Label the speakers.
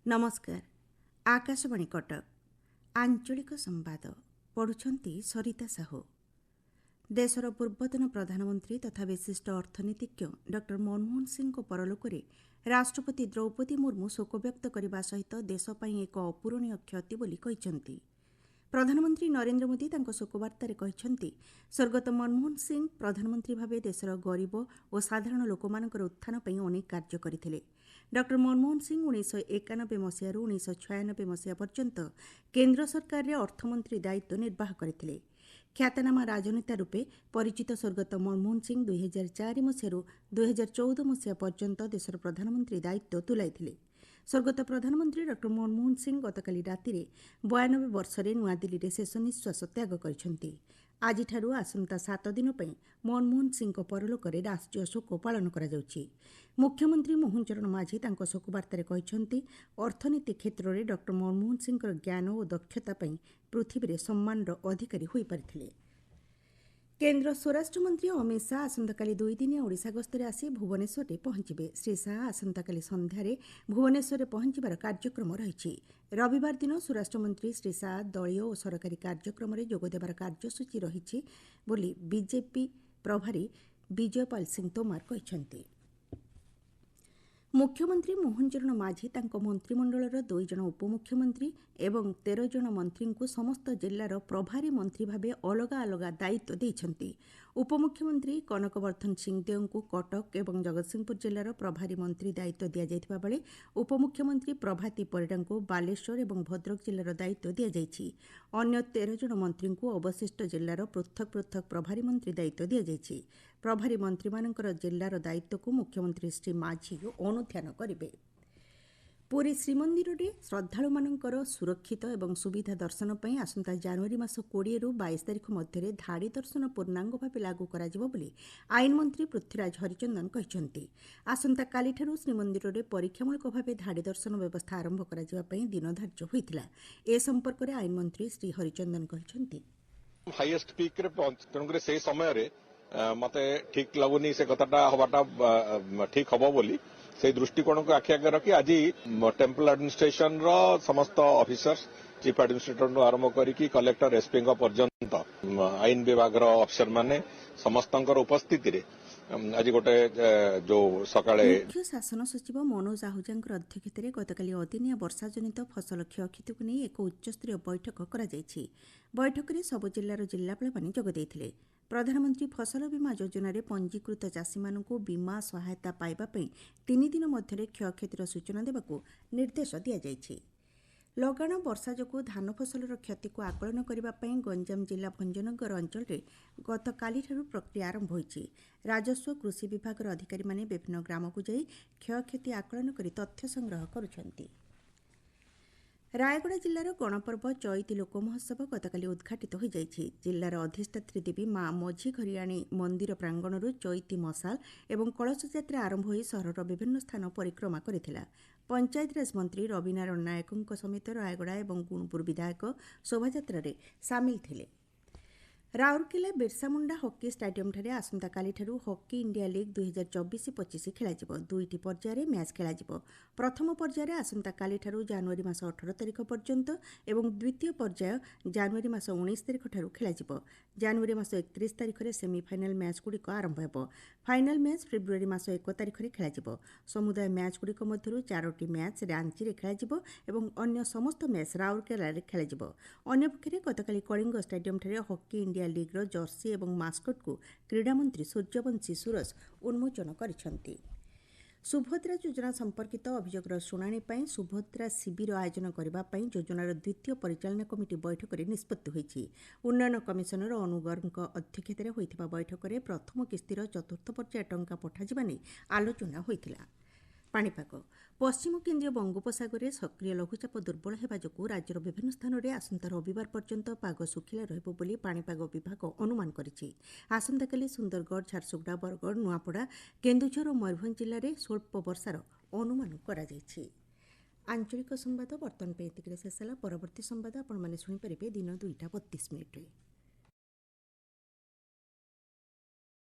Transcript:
Speaker 1: नमस्कार। आकाशवाणी कटक आंचलिक संवाद पढ़ुछंती सरिता साहू। देशर पूर्वतन प्रधानमंत्री तथा विशिष्ट अर्थनीतिज्ञ डॉ मनमोहन सिंह परलोकरे राष्ट्रपति द्रौपदी मुर्मू शोक व्यक्त करने सहित देश पई एक अपूरणीय क्षति बोली कहिसंती। प्रधानमंत्री नरेंद्र मोदी तांको शोकबार्तारे कहिसंती स्वर्गत मनमोहन सिंह प्रधानमंत्री भावे देशर गरीब और साधारण लोकमानकर उत्थान पई अनेक कार्य करथिले। डॉ मनमोहन सिंह 1991 मसीह 1996 मसीहा पर्यंत केन्द्र सरकार रे अर्थमंत्री दायित्व निर्वाह करथिले। ख्यातनामा राजनेता रूपे परिचित स्वर्गत मनमोहन सिंह 2004 मसीह 2014 मसीहा पर्यंत देशर प्रधानमंत्री दायित्व तुलाइथिले। स्वर्गत प्रधानमंत्री डॉ मनमोहन सिंह गतकाली रातिरे 92 वर्षरे नुआदिल्ली शेष निश्वास त्याग କରିଛନ୍ତି। आजिठारू आसंता 7 दिन ପାଇଁ मनमोहन सिंह परलोकରେ राष्ट्रीय शोक पालन କରାଯାଉଛି। मुख्यमंत्री मोहन चरण माझी ତାଙ୍କ ଶୋକବାର୍ତ୍ତାରେ କହିଛନ୍ତି ଅର୍ଥନୀତି କ୍ଷେତ୍ରରେ ଡ मनमोहन सिंहଙ୍କର ଜ୍ଞାନ ଓ ଦକ୍ଷତା ପାଇଁ ପୃଥିବୀରେ ସମ୍ମାନର ଅଧିକାରୀ ହୋଇପାରିଥିଲେ। केन्द्र स्वराष्ट्र मंत्री अमित शाह आसंताकाली 2 दिनिया ओडिशा गस्तरे आसी भुवनेश्वर पहुंचे। श्री शाह आसंताकाली संध्यारे भुवनेश्वर पहुंचबार कार्यक्रम रही। रविवार दिन स्वराष्ट्र मंत्री श्री शाह दलीय और सरकारी कार्यक्रम में जोगदेवार कार्यसूची रही बोली बीजेपी प्रभारी विजयपाल सिंह तोमार कहते। मुख्यमंत्री मोहन चरण माझी तांको मंत्रिमंडलर 2 जन उपमुख्यमंत्री एवं 13 जन मंत्री को समस्त जिल्लार प्रभारी मंत्री भावे अलगा अलगा दायित्व देइछंती। उपमुख्यमंत्री कनकवर्धन सिंहदेव को कटक एवं जगतसिंहपुर जिल्लार प्रभारी मंत्री दायित्व दिया जायथिबा बेले उपमुख्यमंत्री प्रभाती परिडा को बालेश्वर एवं भद्रक जिल्लार दायित्व दिया जायछि। अन्य 13 जन मंत्री को अवशिष्ट जिल्लार पृथक पृथक प्रभारी मंत्री दायित्व दिया जायछि। प्रभारी मंत्री मानकर जिल्लार दायित्व को मुख्यमंत्री श्री माझी अनुध्यान करिवे। पुरी श्रीमंदिर में श्रद्धालु मानकर सुरक्षित एवं सुविधा दर्शन पर आसंता जनवरी मास 20 रु 22 तारिख मध्य धाड़ी दर्शन पूर्णांग भाव लागू कराजिबो बोली आईन मंत्री पृथ्वीराज हरिचंदन कहते। आसंता कालीठारू श्रीमंदिर में परीक्षामूलक भाव धाड़ी दर्शन व्यवस्था आरंभ कराजिबा पई दिन धार्य होइतिला। ए संपर्क में आईन मंत्री श्री हरिचंदन कहते
Speaker 2: हाईएस्ट पीक रे तेणुकर से समय रे मते ठीक लगुनी से कथाटा हवाटा ठीक हबो बोली से दृष्टिकोण को आखि आगे रखी आज टेम्पल एडमिनिस्ट्रेशन रो समस्त ऑफिसर्स चीफ एडमिनिस्ट्रेटर आरंभ करिकी कलेक्टर एसपी पर्यंत आईन विभाग अफिसर माने समस्तंकर उपस्थिति रे आज गोटे जो सकाळे
Speaker 1: मुख्य शासन सचिव मनोज आहुजांकर अध्यक्षतार गतकाली अदिनिया वर्षा जनित फसल क्षयक्षति को नहीं एक उच्चस्तरीय बैठक करा जायछि। बैठक में सब जिल्लार जिल्लापाल माने जोग देइथिले। प्रधानमंत्री फसल बीमा योजना रे पंजीकृत चाषी मानकु बीमा सहायता पाइबा पई 3 दिन मध्यरे क्षयक्षतिर सूचना देबाकू निर्देश दिया जायछि। लगाण वर्षा जोगु धान फसलर क्षति को आकलन करने गंजाम जिला भंजनगर अंचल में गतकालीठारू प्रक्रिया आरंभ होइछि। राजस्व कृषि विभाग अधिकारी माने विभिन्न ग्राम को जाई क्षयक्षति आकलन करी तथ्य संग्रह करुछंती। रायगड़ा जिल्लार गणपर्व चैती लोक महोत्सव गतकाली उद्घाटित हो जाइछि। जिल्लार अधिष्ठात्री देवी मां मझी घरियाणी मंदिर प्रांगणरू चैती मशाल एवं कलश यात्रा आरंभ होई सहरर विभिन्न स्थान परिक्रमा करिथिला। पंचायतराज मंत्री रविनारायण नायकों समेत रायगड़ा एवं गुणपुर विधायक शोभायात्रा सामिल थिले। राउरकेला बिरसा मुंडा हॉकी स्टाडियम ठारे आसंता कालीठारू हॉकी इंडिया लीग 2024-25 खेलाजिबो। 2टी पर्याୟରେ मैच खेलाजिबो। प्रथम पर्याୟରେ आसंता कालीठारू जनवरी मास 18 तारिख पर्यंत एवं द्वितीय पर्याय जनवरी मास 19 तारिख ठारू खेलाजिबो। जनवरी मास 31 तारिख रे सेमीफाइनल मैच गुड़िक आरंभ हेबो। फाइनल मैच फेब्रुआरी मास 1 तारिख रे खेलाजिबो। समुदाय मैच गुड़िक मध्यरू 4टी मैच रांची रे खेलाजिबो एवं अन्य समस्त मैच राउरकेला रे खेलाजिबो। अन्य पक्षरे गतकाली कलिंग स्टाडियम ठारे हॉकी इंडिया लीग्र जर्सी एवं मास्कट को क्रीड़ा मंत्री सूर्यवंशी सुरज उन्मोचन करिसेंती। सुभद्रा योजना संपर्कित अभियोगर शुणाणी पर सुभद्रा शिविर आयोजन करने योजनार द्वितीय परिचालना कमिटी बैठक में निष्पत्ति होइछि। उन्नयन कमिशनर अनुगरଙ୍କ अध्यक्षतार होइथिबा बैठक में प्रथम किस्तीर चतुर्थ पर्याय टंका पठाजिबा नै आलोचना होइथिला। पाणीपाग पश्चिम केन्द्रीय बंगोपसागर में सक्रिय लघुचाप दुर्बल होगा जो राज्यर विभिन्न स्थान में आसंता रविवार पर्यंत पाग सुखिला रहिबो बोली पाणीपाग विभाग अनुमान करिछि। आसंताकाली सुंदरगढ़ झारसुगुड़ा बरगढ़ नुआपड़ा केन्दुझर और मयूरभंज जिले में स्वल्प वर्षार अनुमान करा जायछि। आंचलिक संवाद बर्तमान पे एतिकरे शेष होला। परवर्ती संवाद आपण माने सुनि परिबे दिन 2टा 32 मिनिट रे।